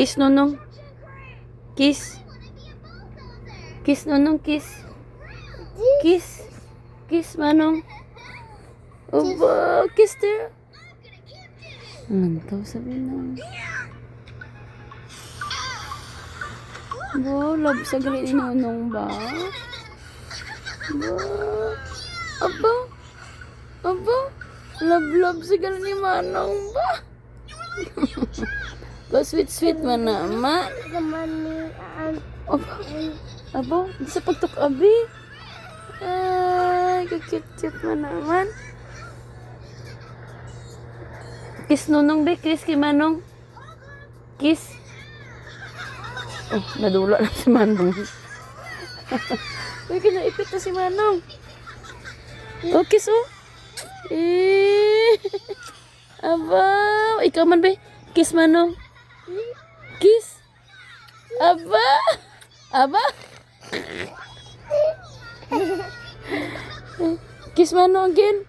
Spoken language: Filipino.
Kiss, Nonong. Kiss. Kiss, Nonong, kiss. Kiss. Kiss, Manong. Oba, kiss there. Tahu sabi na. Bo, love sa gali ni Nonong ba? Bo. Aba. Aba. Love sa gali ni Manong ba? Ba sweet man naman. Aba. Aba, sa pagtuk-abi. Ay, cute man naman. Kiss Nonong be, kiss kay Manong. Kiss. Oh, nadula na si Manong. Uy, kinaipit na si Manong. Oh, kiss oh. Aba, ikaw man be. Kiss Manong. Kiss. Aba. Aba. Kiss Manong again.